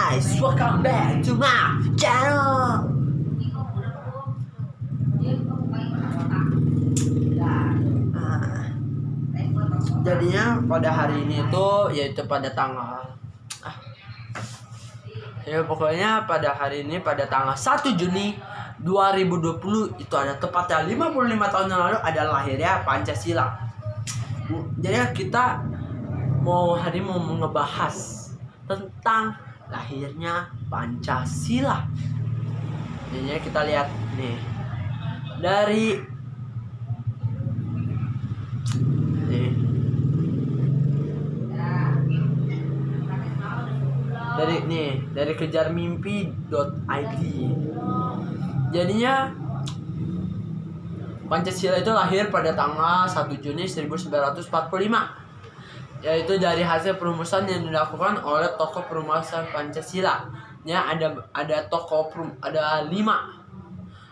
guys, welcome back to my channel. Jadinya pada hari ini tuh yaitu pada tanggal pokoknya pada hari ini pada tanggal 1 Juni 2020 itu ada tepatnya 55 tahun yang lalu ada lahirnya Pancasila. Jadi kita hari mau ngebahas tentang lahirnya Pancasila. Jadi kita lihat nih dari kejarmimpi.id. Jadinya Pancasila itu lahir pada tanggal 1 Juni 1945, yaitu dari hasil perumusan yang dilakukan oleh tokoh perumusan Pancasila. Ya, ada 5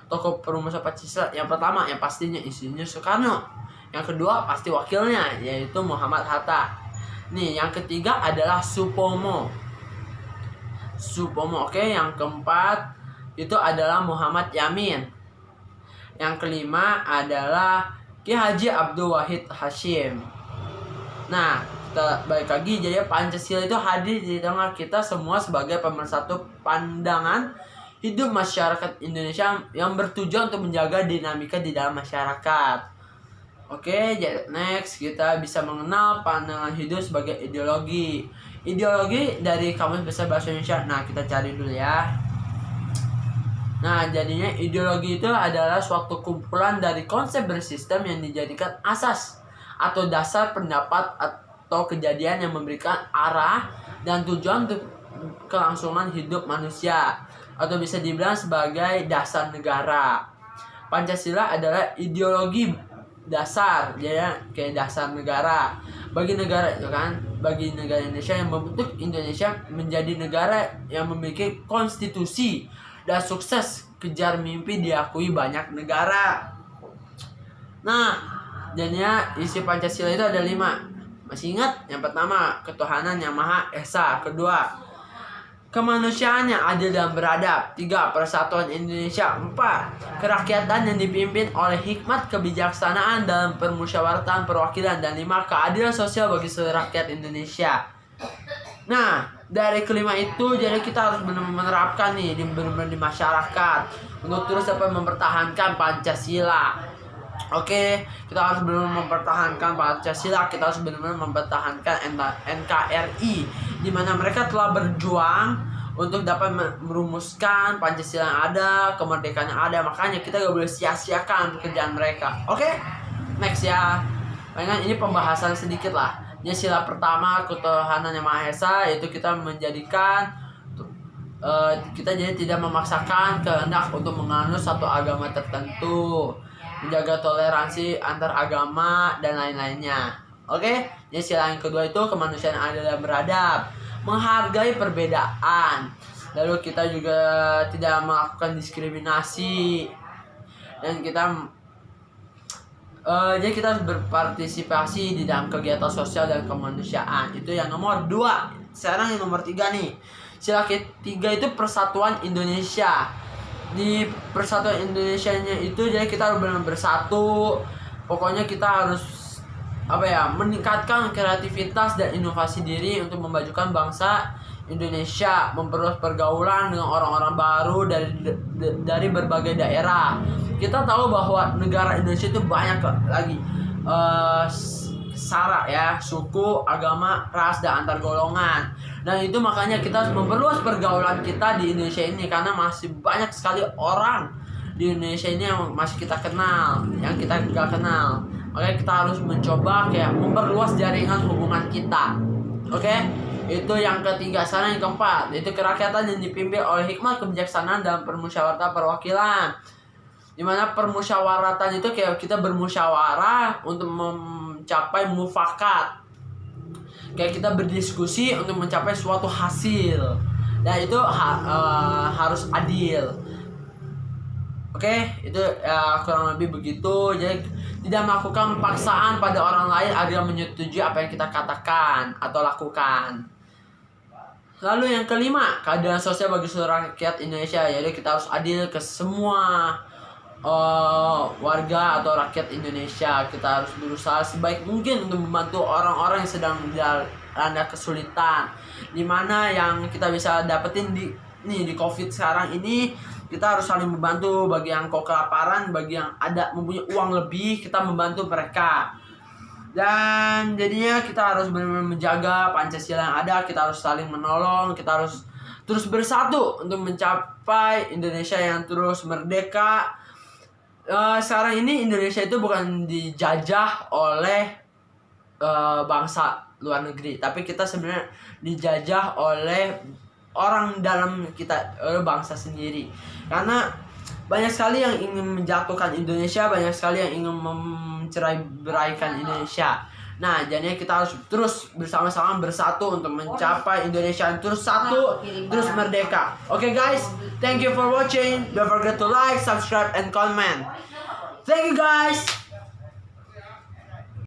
tokoh perumusan Pancasila. Yang pertama yang pastinya Insinyur Soekarno. Yang kedua pasti wakilnya yaitu Muhammad Hatta. Nih, yang ketiga adalah Supomo. Oke. Yang keempat itu adalah Muhammad Yamin. Yang kelima adalah Ki Haji Abdul Wahid Hasyim. Nah, kita balik lagi. Jadi Pancasila itu hadir di tengah kita semua sebagai pemersatu pandangan hidup masyarakat Indonesia yang bertujuan untuk menjaga dinamika di dalam masyarakat. Oke, next kita bisa mengenal pandangan hidup sebagai ideologi. Ideologi dari Kamus Besar Bahasa Indonesia. Nah, kita cari dulu ya. Nah, jadinya ideologi itu adalah suatu kumpulan dari konsep bersistem yang dijadikan asas atau dasar pendapat atau kejadian yang memberikan arah dan tujuan untuk kelangsungan hidup manusia, atau bisa dibilang sebagai dasar negara. Pancasila adalah ideologi dasar, jadi kayak dasar negara bagi negara itu kan, bagi negara Indonesia yang membentuk Indonesia menjadi negara yang memiliki konstitusi dan sukses kejar mimpi diakui banyak negara. Nah, jadinya isi Pancasila itu ada 5. Masih ingat? Yang pertama, ketuhanan yang Maha Esa. Kedua, kemanusiaan yang adil dan beradab. 3, persatuan Indonesia. 4, kerakyatan yang dipimpin oleh hikmat kebijaksanaan dalam permusyawaratan perwakilan. Dan 5, keadilan sosial bagi seluruh rakyat Indonesia. Nah, dari kelima itu jadi kita harus benar-benar menerapkan nih benar-benar di masyarakat untuk terus dapat mempertahankan Pancasila. Oke, kita harus benar-benar mempertahankan Pancasila, kita harus benar-benar mempertahankan NKRI, di mana mereka telah berjuang untuk dapat merumuskan Pancasila yang ada, kemerdekaan yang ada. Makanya kita gak boleh sia-siakan pekerjaan mereka. Oke, next ya. Palingan ini pembahasan sedikit lah. Ya, sila pertama ketuhanan yang Maha Esa, yaitu kita menjadikan kita jadi tidak memaksakan kehendak untuk menganut satu agama tertentu, menjaga toleransi antar agama dan lain-lainnya. Oke, jadi sila yang kedua itu kemanusiaan adil dan beradab, menghargai perbedaan. Lalu kita juga tidak melakukan diskriminasi, dan jadi kita harus berpartisipasi di dalam kegiatan sosial dan kemanusiaan. Itu yang nomor 2. Sekarang yang nomor 3 nih. Sila ketiga itu persatuan Indonesia. Di persatuan Indonesianya itu jadi kita harus benar-benar bersatu. Pokoknya kita harus meningkatkan kreativitas dan inovasi diri untuk memajukan bangsa Indonesia, memperluas pergaulan dengan orang-orang baru dari berbagai daerah. Kita tahu bahwa negara Indonesia itu banyak lagi sara ya, suku, agama, ras, dan antar golongan. Dan itu makanya kita harus memperluas pergaulan kita di Indonesia ini, karena masih banyak sekali orang di Indonesia ini yang masih kita kenal, yang kita gak kenal. Makanya kita harus mencoba memperluas jaringan hubungan kita. Oke? Itu yang ketiga. Sekarang yang keempat, yaitu kerakyatan yang dipimpin oleh hikmat kebijaksanaan dalam permusyawaratan perwakilan. Dimana permusyawaratan itu kita bermusyawarah untuk mencapai mufakat. Kita berdiskusi untuk mencapai suatu hasil, dan itu harus adil. Oke, itu kurang lebih begitu. Jadi tidak melakukan paksaan pada orang lain agar menyetujui apa yang kita katakan atau lakukan. Lalu yang kelima, keadilan sosial bagi seluruh rakyat Indonesia, yaitu kita harus adil ke semua warga atau rakyat Indonesia. Kita harus berusaha sebaik mungkin untuk membantu orang-orang yang sedang dilanda kesulitan. Dimana yang kita bisa dapetin di COVID sekarang ini, kita harus saling membantu. Bagi yang kelaparan, bagi yang ada mempunyai uang lebih, kita membantu mereka. Dan jadinya kita harus benar-benar menjaga Pancasila yang ada. Kita harus saling menolong, kita harus terus bersatu untuk mencapai Indonesia yang terus merdeka. Sekarang ini Indonesia itu bukan dijajah oleh bangsa luar negeri, tapi kita sebenarnya dijajah oleh orang dalam kita, bangsa sendiri. Karena banyak sekali yang ingin menjatuhkan Indonesia, banyak sekali yang ingin mencerai-beraikan Indonesia. Nah, jadinya kita harus terus bersama-sama bersatu untuk mencapai Indonesia yang terus satu, terus merdeka. Okay guys, thank you for watching. Don't forget to like, subscribe, and comment. Thank you guys.